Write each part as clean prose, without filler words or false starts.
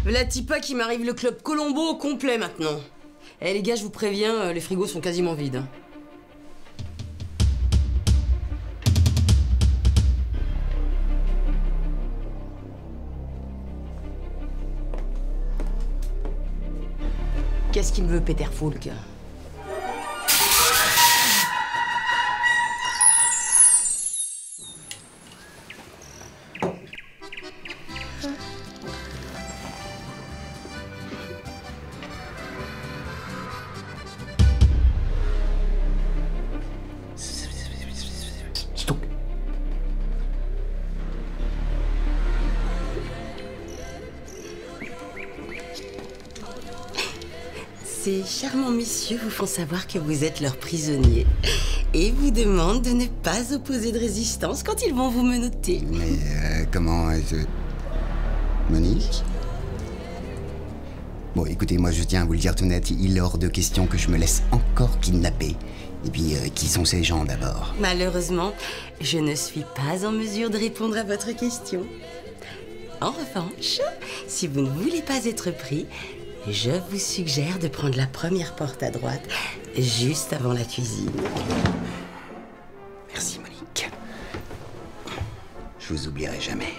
V'là Tipa qui m'arrive le club Colombo au complet maintenant. Eh les gars, je vous préviens, les frigos sont quasiment vides. Qu'est-ce qu'il me veut, Peter Falk? Ces charmants messieurs vous font savoir que vous êtes leurs prisonniers et vous demandent de ne pas opposer de résistance quand ils vont vous menotter. Mais comment... Monique? Bon, écoutez, moi je tiens à vous le dire tout net, il est hors de question que je me laisse encore kidnapper. Et puis, qui sont ces gens d'abord? Malheureusement, je ne suis pas en mesure de répondre à votre question. En revanche, si vous ne voulez pas être pris, je vous suggère de prendre la première porte à droite, juste avant la cuisine. Merci, Monique. Je vous oublierai jamais.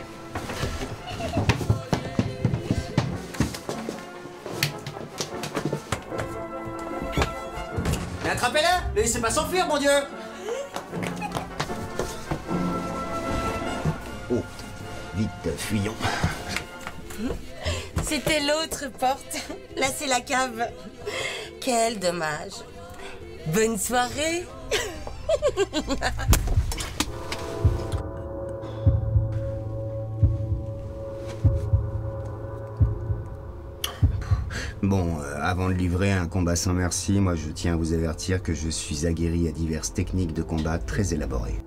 Mais attrapez-la! Ne laissez pas s'enfuir, mon Dieu! Oh, vite, fuyons. C'était l'autre porte. Là, c'est la cave. Quel dommage. Bonne soirée. Bon, avant de livrer un combat sans merci, moi je tiens à vous avertir que je suis aguerri à diverses techniques de combat très élaborées.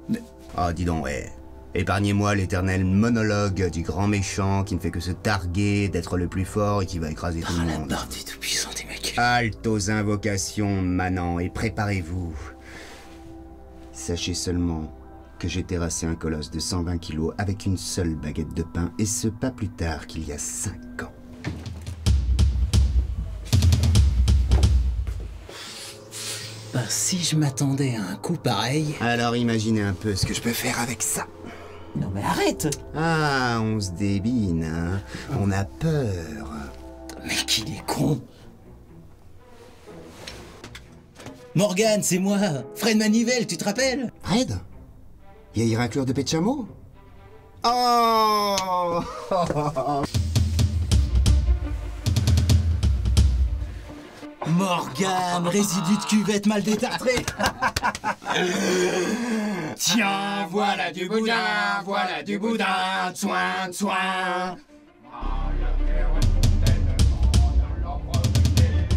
Ah, dis donc, ouais. Épargnez-moi l'éternel monologue du grand méchant qui ne fait que se targuer d'être le plus fort et qui va écraser tout le monde. La barre du tout-puissant des mecs. Halte aux invocations, manants, et préparez-vous. Sachez seulement que j'ai terrassé un colosse de 120 kilos avec une seule baguette de pain, et ce pas plus tard qu'il y a 5 ans. Bah, si je m'attendais à un coup pareil... Alors imaginez un peu ce que je peux faire avec ça. Non mais arrête! Ah, on se débine, hein. On a peur. Mais qu'il est con! Morgane, c'est moi! Fred Manivelle, tu te rappelles? Fred? Vieille raclure de pet de chameau? Oh! Morgane, résidu de cuvette mal détartré! Tiens, voilà du boudin, soin, soin.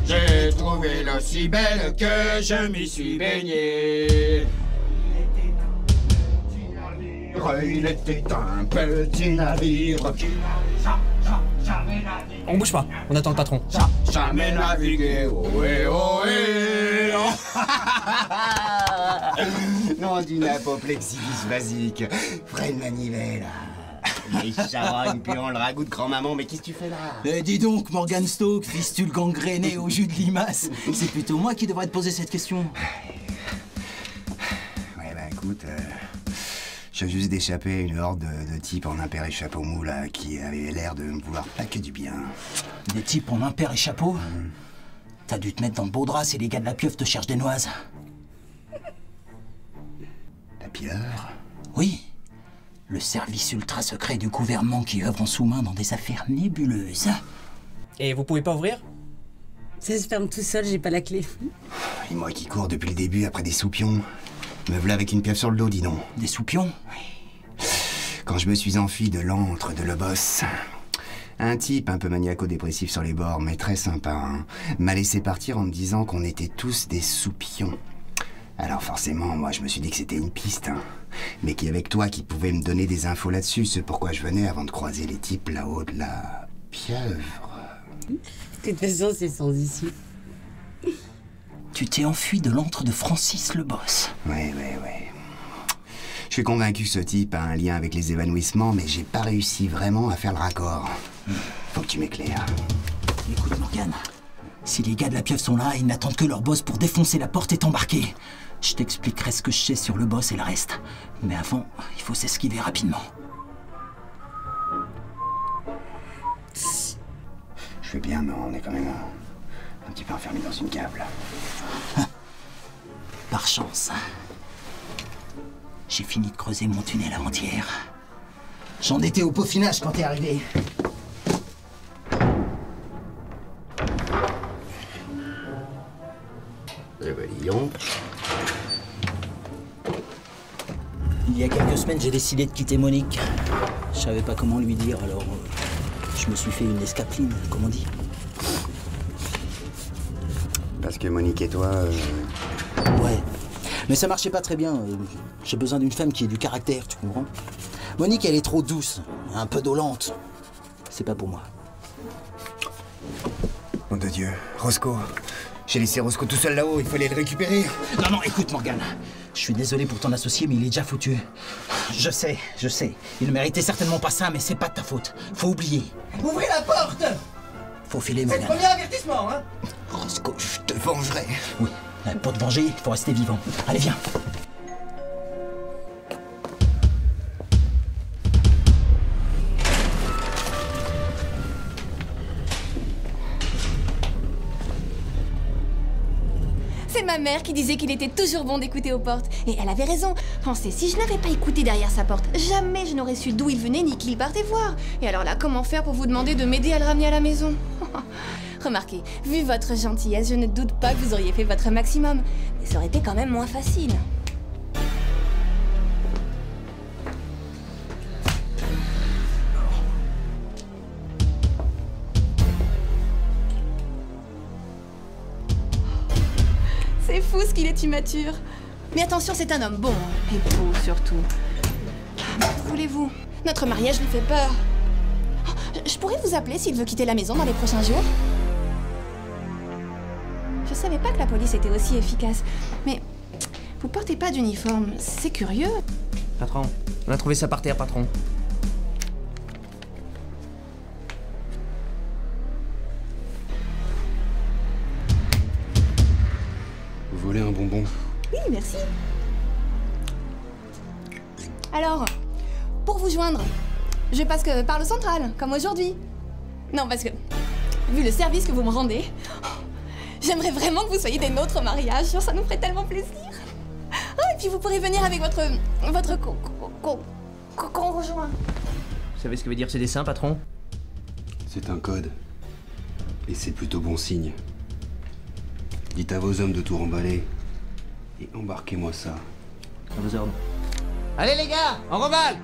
J'ai trouvé l'eau si belle que je m'y suis baigné. Il était un petit navire qui On bouge pas, on attend le patron. jamais navigué, ohé, ohé. Non, d'une apoplexivis basique. Fred Manivelle. Les charognes, puis on le ragoût de grand-maman, mais qu'est-ce que tu fais là? Dis donc, Morgan Stoke, fistule gangrénée au jus de limace. C'est plutôt moi qui devrais te poser cette question. Ouais, bah écoute, je viens juste d'échapper à une horde de types en impair et chapeau mou, là, qui avaient l'air de me vouloir pas que du bien. Des types en impair et chapeau? T'as dû te mettre dans le beau drap si les gars de la pieuvre te cherchent des noises. La pieuvre? Oui. Le service ultra secret du gouvernement qui œuvre en sous-main dans des affaires nébuleuses. Et vous pouvez pas ouvrir? Ça se ferme tout seul, j'ai pas la clé. Et moi qui cours depuis le début après des soupions. Me voilà avec une pieuvre sur le dos, dis donc. Des soupions? Quand je me suis enfui de l'antre de Lobos, un type un peu maniaco-dépressif sur les bords, mais très sympa, hein, m'a laissé partir en me disant qu'on était tous des soupions. Alors forcément, moi je me suis dit que c'était une piste, hein, mais qu'avec toi qui pouvais me donner des infos là-dessus, c'est pourquoi je venais avant de croiser les types là-haut de la pieuvre. De toute façon, c'est sans issue. Tu t'es enfui de l'antre de Francis le boss. Ouais. Je suis convaincu que ce type a un lien avec les évanouissements, mais j'ai pas réussi vraiment à faire le raccord. Faut que tu m'éclaires. Écoute, Morgane, si les gars de la pieuvre sont là, ils n'attendent que leur boss pour défoncer la porte et t'embarquer. Je t'expliquerai ce que je sais sur le boss et le reste. Mais avant, il faut s'esquiver rapidement. Je fais bien, mais on est quand même un petit peu enfermé dans une cave, là. Par chance. J'ai fini de creuser mon tunnel avant-hier. J'en étais au peaufinage quand t'es arrivé. Eh ben, disons. Il y a quelques semaines, j'ai décidé de quitter Monique. Je savais pas comment lui dire, alors je me suis fait une escapeline, comme on dit. Parce que Monique et toi... Ouais, mais ça marchait pas très bien. J'ai besoin d'une femme qui ait du caractère, tu comprends? Monique, elle est trop douce, un peu dolente. C'est pas pour moi. Nom de Dieu, Roscoe. J'ai laissé Roscoe tout seul là-haut, il fallait le récupérer. Non, écoute, Morgane. Je suis désolé pour ton associé, mais il est déjà foutu. Je sais. Il ne méritait certainement pas ça, mais c'est pas de ta faute. Faut oublier. Ouvrez la porte! Faut filer, C'est le Morgane. premier avertissement, hein? Roscoe. Je te vengerai. Oui, pour te venger, il faut rester vivant. Allez, viens. C'est ma mère qui disait qu'il était toujours bon d'écouter aux portes. Et elle avait raison. Pensez, si je n'avais pas écouté derrière sa porte, jamais je n'aurais su d'où il venait ni qui il partait voir. Et alors là, comment faire pour vous demander de m'aider à le ramener à la maison? Remarquez, vu votre gentillesse, je ne doute pas que vous auriez fait votre maximum. Mais ça aurait été quand même moins facile. C'est fou ce qu'il est immature. Mais attention, c'est un homme bon, et beau surtout. Que voulez-vous? Notre mariage lui fait peur. Je pourrais vous appeler s'il veut quitter la maison dans les prochains jours? Je savais pas que la police était aussi efficace. Mais vous portez pas d'uniforme, c'est curieux. Patron, on a trouvé ça par terre, patron. Vous voulez un bonbon? Oui, merci. Alors, pour vous joindre, je passe que par le central, comme aujourd'hui. Non, parce que, vu le service que vous me rendez, j'aimerais vraiment que vous soyez des nôtres au mariage. Ça nous ferait tellement plaisir. Ah, et puis vous pourrez venir avec votre conjoint. Vous savez ce que veut dire ces dessins, patron? C'est un code. Et c'est plutôt bon signe. Dites à vos hommes de tout remballer. Et embarquez-moi ça. À vos ordres. Allez les gars, on remballe!